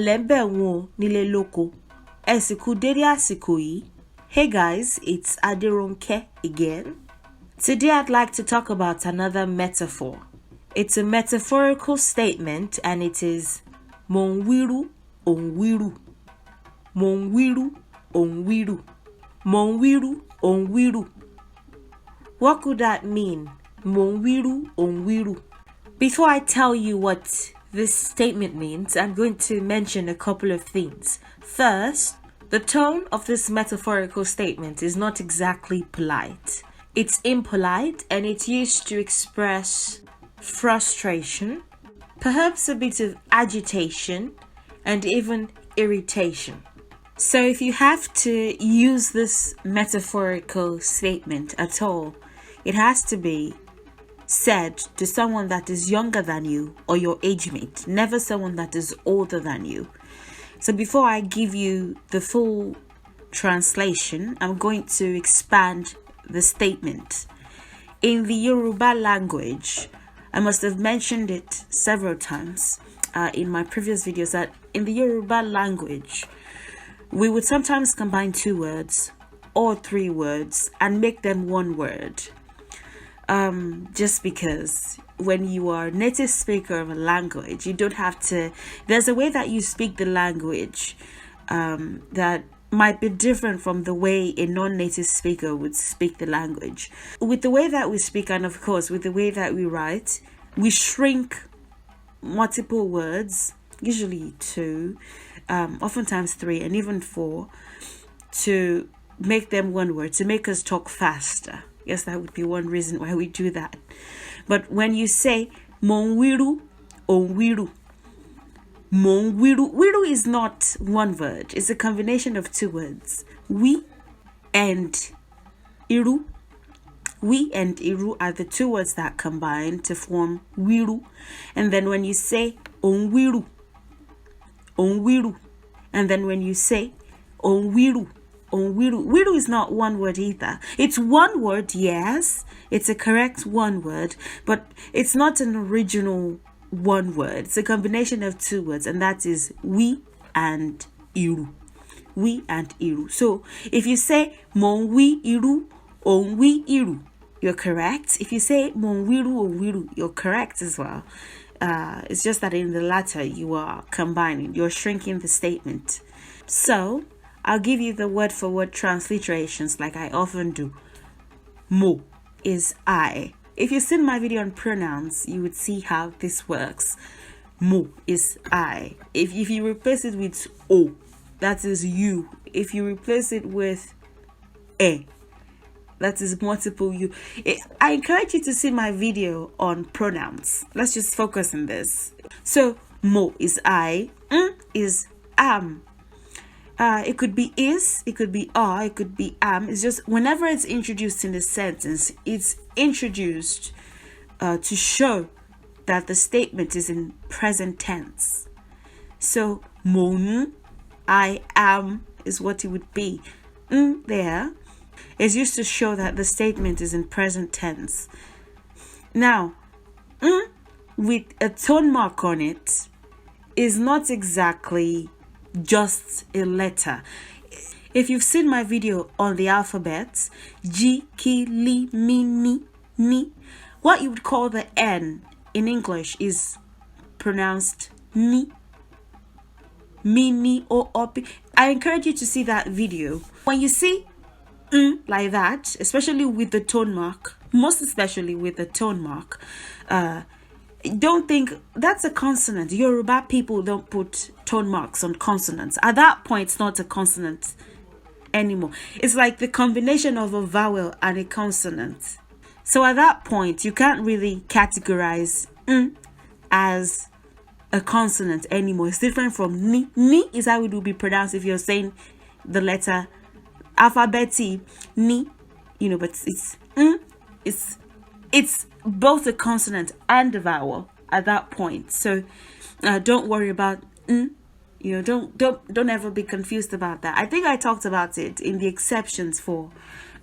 Alembe won nile loko. Esiku dede asiko yi. Hey guys, it's Aderonke again. Today I'd like to talk about another metaphor. It's a metaphorical statement and it is Mon wiru on wiru. Mon wiru on wiru. Mon wiru on wiru. What could that mean? Mon wiru on wiru. Before I tell you what this statement means, I'm going to mention a couple of things. First, the tone of this metaphorical statement is not exactly polite. It's impolite and it's used to express frustration, perhaps a bit of agitation, and even irritation. So if you have to use this metaphorical statement at all, it has to be said to someone that is younger than you or your age mate, never someone that is older than you. So before I give you the full translation, I'm going to expand the statement. In the Yoruba language, I must have mentioned it several times in my previous videos that in the Yoruba language, we would sometimes combine two words or three words and make them one word. Just because when you are a native speaker of a language, you don't have to, there's a way that you speak the language that might be different from the way a non-native speaker would speak the language. With the way that we speak, and of course with the way that we write, we shrink multiple words, usually two, oftentimes three and even four, to make them one word, to make us talk faster. Yes, that would be one reason why we do that. But when you say Mon wiru on wiru, Mon wiru, wiru is not one word. It's a combination of two words. We and iru. We and iru are the two words that combine to form wiru. And then when you say on wiru, and then when you say on wiru, wiru is not one word either. It's one word, yes. It's a correct one word, but it's not an original one word. It's a combination of two words, and that is we and iru. We and iru. So if you say mon wi iru, on wi iru, you're correct. If you say mon wiru on wiru, you're correct as well. It's just that in the latter you are combining, you're shrinking the statement. So I'll give you the word for word transliterations like I often do. Mo is I. If you've seen my video on pronouns, you would see how this works. Mo is I. If you replace it with O, that is you. If you replace it with E, that is multiple you. I encourage you to see my video on pronouns. Let's just focus on this. So mo is I, is am. It could be is, it could be are, it could be am. It's just whenever it's introduced in a sentence, it's introduced to show that the statement is in present tense. So mon, I am, is what it would be. There is used to show that the statement is in present tense. Now, with a tone mark on it is not exactly just a letter. If you've seen my video on the alphabet, G, K, L, M, N, what you would call the N in English is pronounced N, N, O, O, P. I encourage you to see that video. When you see like that, especially with the tone mark, most especially with the tone mark, don't think that's a consonant. Yoruba people don't put tone marks on consonants. At that point, it's not a consonant anymore. It's like the combination of a vowel and a consonant. So at that point, you can't really categorize as a consonant anymore. It's different from ni. Ni is how it will be pronounced if you're saying the letter alphabeti ni, but it's both a consonant and a vowel at that point. So don't worry about don't ever be confused about that. I think I talked about it in the exceptions for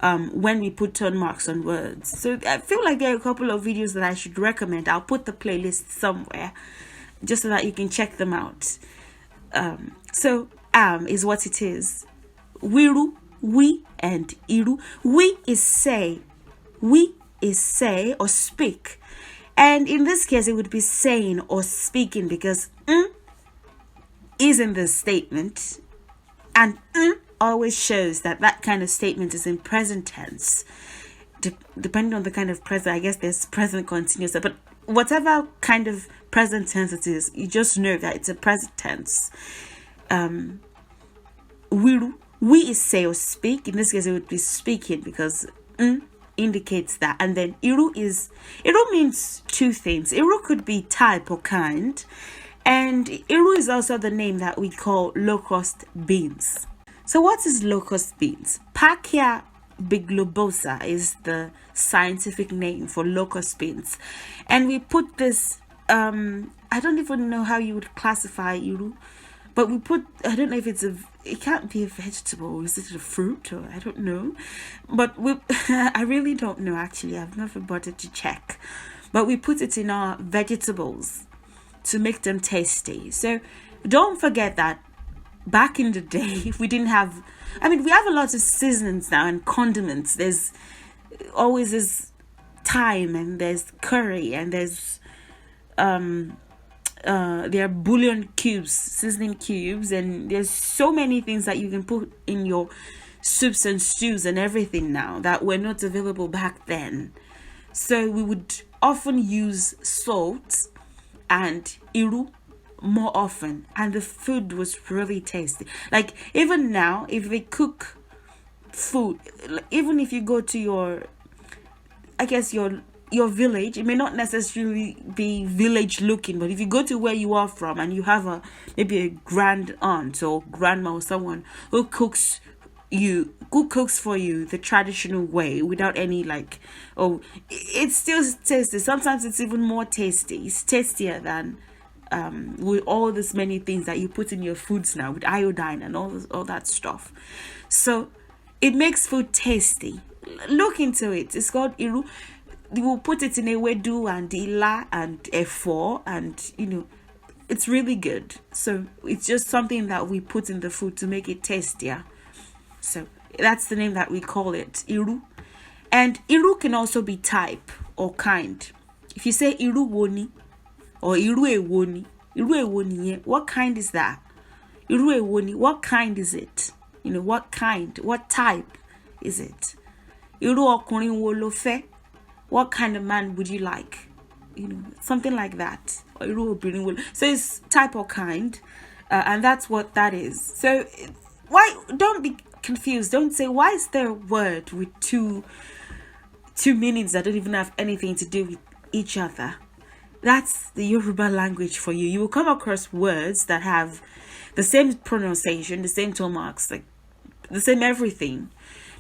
when we put tone marks on words. So I feel like there are a couple of videos that I should recommend. I'll put the playlist somewhere just so that you can check them out. So is what it is. Wírú, we, and ìrù. We is say. We is say or speak. And in this case, it would be saying or speaking because is in the statement. And always shows that that kind of statement is in present tense. Depending on the kind of present, I guess there's present continuous. But whatever kind of present tense it is, you just know that it's a present tense. Wírú, we is say or speak. In this case, it would be speaking because indicates that. And then ìrù means two things. Ìrù could be type or kind. And ìrù is also the name that we call locust beans. So what is locust beans? Pachyia biglobosa is the scientific name for locust beans. And we put this, I don't even know how you would classify ìrù, but we put, I don't know if it can't be a vegetable, is it a fruit, or I don't know. But I really don't know actually, I've never bothered to check. But we put it in our vegetables to make them tasty. So don't forget that back in the day, we didn't have, we have a lot of seasonings now and condiments. There's always this thyme and there's curry and there's there are bouillon cubes, seasoning cubes, and there's so many things that you can put in your soups and stews and everything now that were not available back then. So we would often use salt and ìrù more often, and the food was really tasty. Like even now, if they cook food, even if you go to your village, it may not necessarily be village looking, but if you go to where you are from and you have maybe a grand aunt or grandma or someone who cooks for you the traditional way without any it's still tasty. Sometimes it's even more tasty. It's tastier than with all this many things that you put in your foods now with iodine and all that stuff. So it makes food tasty. Look into it. It's called ìrù. You will put it in ewedu and ila and efo, and it's really good. So it's just something that we put in the food to make it tastier. So that's the name that we call it, ìrù. And ìrù can also be type or kind. If you say ìrù woni or ìrù èwo ni, what kind is that? Ìrù èwo ni, what kind is it? What kind, what type is it? Ìrù ọkùnrin wo lo fẹ́? What kind of man would you like? Something like that. Or ìrù obìnrin wo. So it's type or kind, and that's what that is. So don't be confused. Don't say, why is there a word with two meanings that don't even have anything to do with each other? That's the Yoruba language for you. You will come across words that have the same pronunciation, the same tone marks, like the same everything,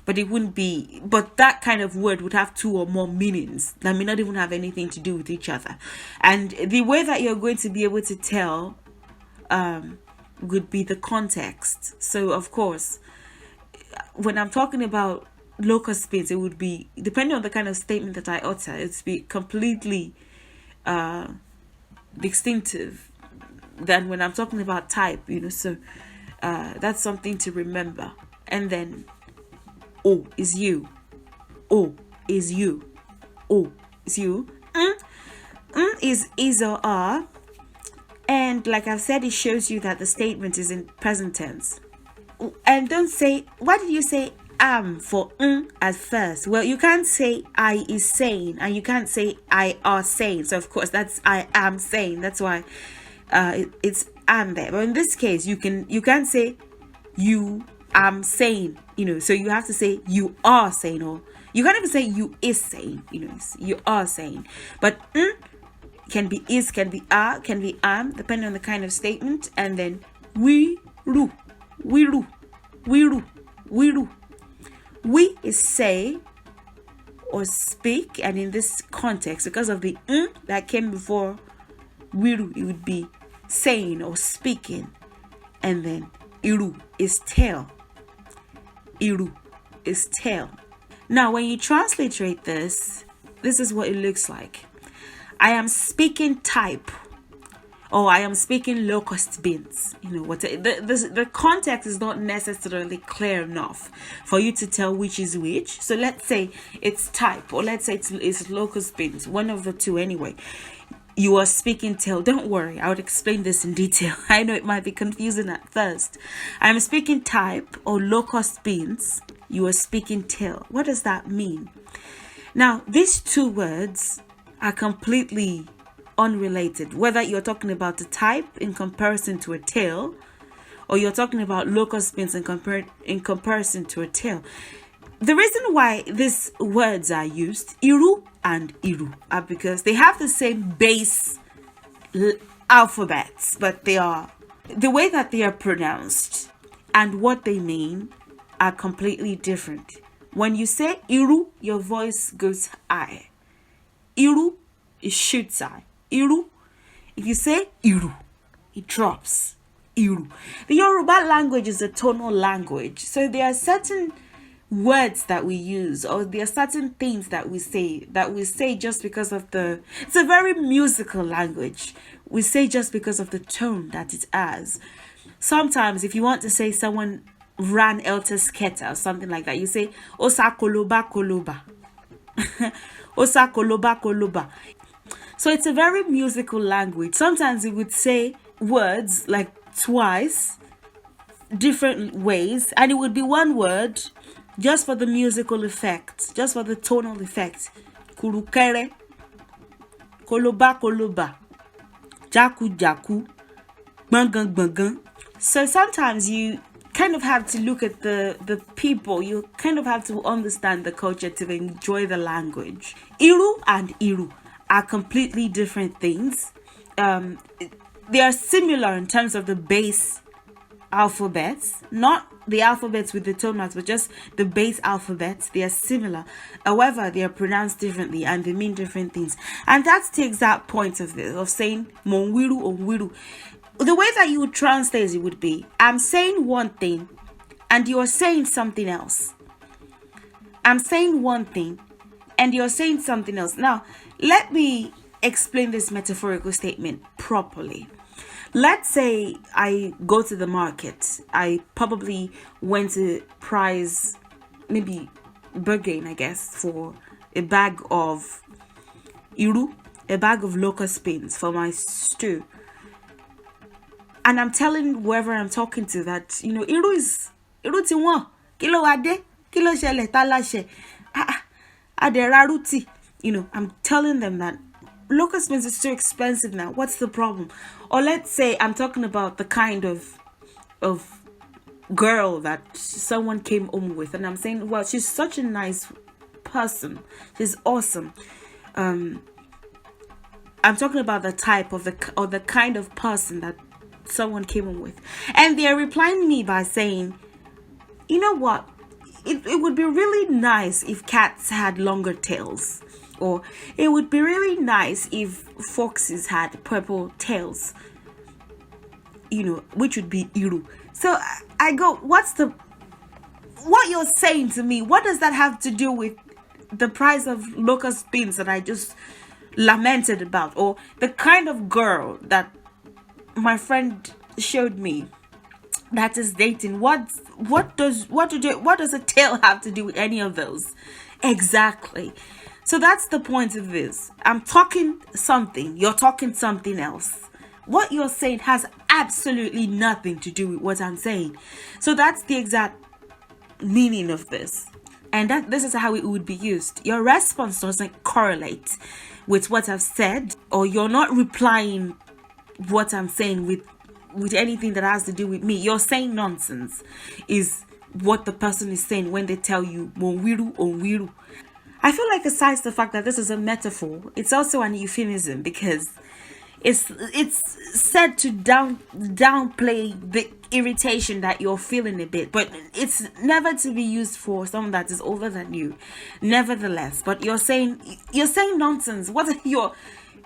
but it wouldn't be. But that kind of word would have two or more meanings that may not even have anything to do with each other. And the way that you're going to be able to tell would be the context. So of course, when I'm talking about locust beans, it would be, depending on the kind of statement that I utter, it's be completely distinctive than when I'm talking about type, so that's something to remember. And then O is you. O is you. O is you. Is or are. And like I've said, it shows you that the statement is in present tense. And don't say, why did you say am for at first? Well, you can't say I is saying, and you can't say I are saying. So of course that's I am saying. That's why it's am there. But in this case, you can't say you am saying, so you have to say you are saying, or you can't even say you is saying, you are saying. But can be is, can be are, can be am, depending on the kind of statement. And then wírù. We is say or speak, and in this context, because of the that came before wírù, it would be saying or speaking. And then ìrù is tell. Ìrù is tell. Now, when you transliterate this is what it looks like. I am speaking type or I am speaking locust beans. The context is not necessarily clear enough for you to tell which is which. So let's say it's type, or let's say it's locust beans, one of the two anyway. You are speaking tale. Don't worry, I would explain this in detail. I know it might be confusing at first. I'm speaking type or locust beans. You are speaking tale. What does that mean? Now, these two words are completely unrelated, whether you're talking about the type in comparison to a tail, or you're talking about locust beans in comparison to a tail. The reason why these words are used, Iru and Iru, are because they have the same base alphabets, but the way that they are pronounced and what they mean are completely different. When you say Iru, your voice goes high. Iru, it shoots high. Iru, if you say Iru, it drops. Iru. The Yoruba language is a tonal language, so there are certain words that we use, or there are certain things that we say just because of it's a very musical language. We say just because of the tone that it has. Sometimes if you want to say someone ran elter sketa or something like that, you say osa koloba koloba. Osa koloba koloba. So it's a very musical language. Sometimes you would say words like twice, different ways, and it would be one word just for the musical effect, just for the tonal effect. Kurukere, koloba koloba, jaku jaku, bangan bangan. So sometimes you kind of have to look at the people. You kind of have to understand the culture to enjoy the language. Iru and Iru are completely different things. They are similar in terms of the base alphabets, not the alphabets with the tone marks, but just the base alphabets. They are similar. However, they are pronounced differently and they mean different things. And that's the exact point of this, of saying mon wiru or wiru. The way that you would translate it would be, I'm saying one thing and you're saying something else. I'm saying one thing and you're saying something else. Now, let me explain this metaphorical statement properly. Let's say I go to the market. I probably went to price, maybe bargain, I guess, for a bag of Iru, a bag of locust beans for my stew. And I'm telling whoever I'm talking to that, Iru ti won, kilo ade, kilo shele talashe, aderaruti. I'm telling them that locust beans is too expensive now. What's the problem? Or let's say I'm talking about the kind of girl that someone came home with, and I'm saying, well, she's such a nice person. She's awesome. I'm talking about the type of the kind of person that someone came home with, and they're replying me by saying, you know what? It would be really nice if cats had longer tails. Or it would be really nice if foxes had purple tails, which would be Iru. So I go, what you're saying to me, what does that have to do with the price of locust beans that I just lamented about, or the kind of girl that my friend showed me that is dating? What does a tail have to do with any of those? Exactly. So that's the point of this. I'm talking something, you're talking something else. What you're saying has absolutely nothing to do with what I'm saying. So that's the exact meaning of this. And this is how it would be used. Your response doesn't correlate with what I've said, or you're not replying what I'm saying with anything that has to do with me. You're saying nonsense is what the person is saying when they tell you mon wiru or wiru. I feel like aside the fact that this is a metaphor, it's also an euphemism, because it's said to downplay the irritation that you're feeling a bit, but it's never to be used for someone that is older than you. Nevertheless, but you're saying nonsense. You're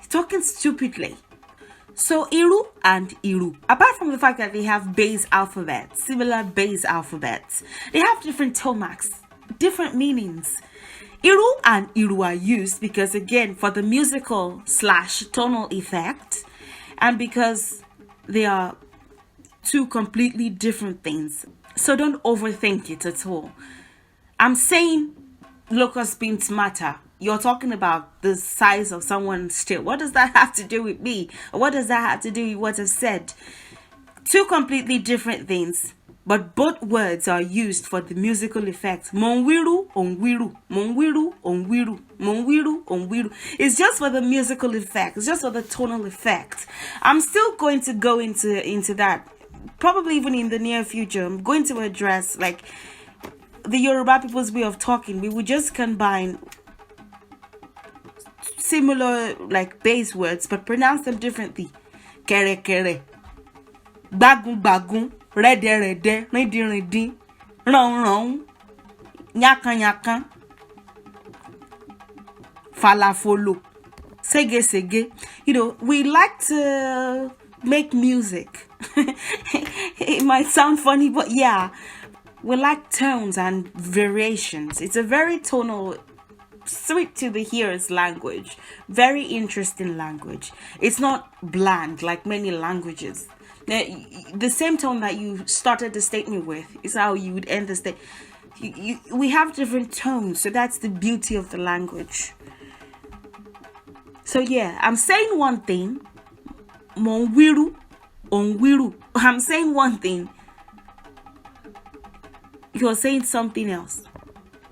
talking stupidly. So Iru and Iru, apart from the fact that they have base alphabets, similar base alphabets, they have different tone marks, different meanings. Iru and Iru are used because, again, for the musical / tonal effect, and because they are two completely different things. So don't overthink it at all. I'm saying locust beans matter. You're talking about the size of someone's tail. What does that have to do with me? Or what does that have to do with what I've said? Two completely different things, but both words are used for the musical effect. Mon wiru on wiru, mon wiru on wiru, mon wiru on wiru. It's just for the musical effect. It's just for the tonal effect. I'm still going to go into that, probably even in the near future. I'm going to address like the Yoruba people's way of talking. We would just combine similar like base words but pronounce them differently. Kere kere, bagun bagun, rede rede, rindi rindi, ron ron, nyakan nyakan, falafolo, sege sege. You know, we like to make music. It might sound funny, but yeah, we like tones and variations. It's a very tonal, sweet to the ears language. Very interesting language. It's not bland like many languages. The same tone that you started the statement with is how you would end the statement. We have different tones, so that's the beauty of the language. So yeah, I'm saying one thing. Mon wiru on wiru. I'm saying one thing. You're saying something else.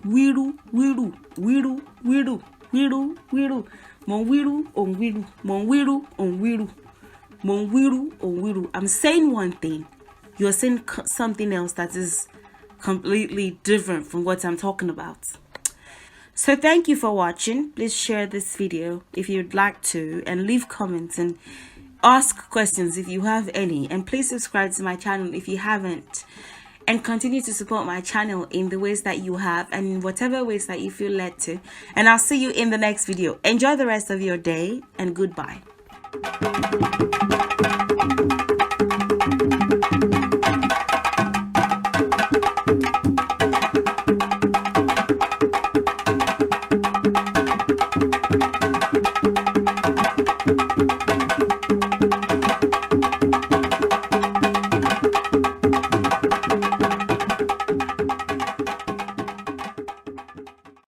Wírú, wírù, wírú, wírù, wírú, wírù. Mon wírú on wírù, mon wírú on wírù, mon wírú on wírù. I'm saying one thing. You're saying something else that is completely different from what I'm talking about. So thank you for watching. Please share this video if you'd like to, and leave comments and ask questions if you have any. And please subscribe to my channel if you haven't. And continue to support my channel in the ways that you have and in whatever ways that you feel led to. And I'll see you in the next video. Enjoy the rest of your day and goodbye.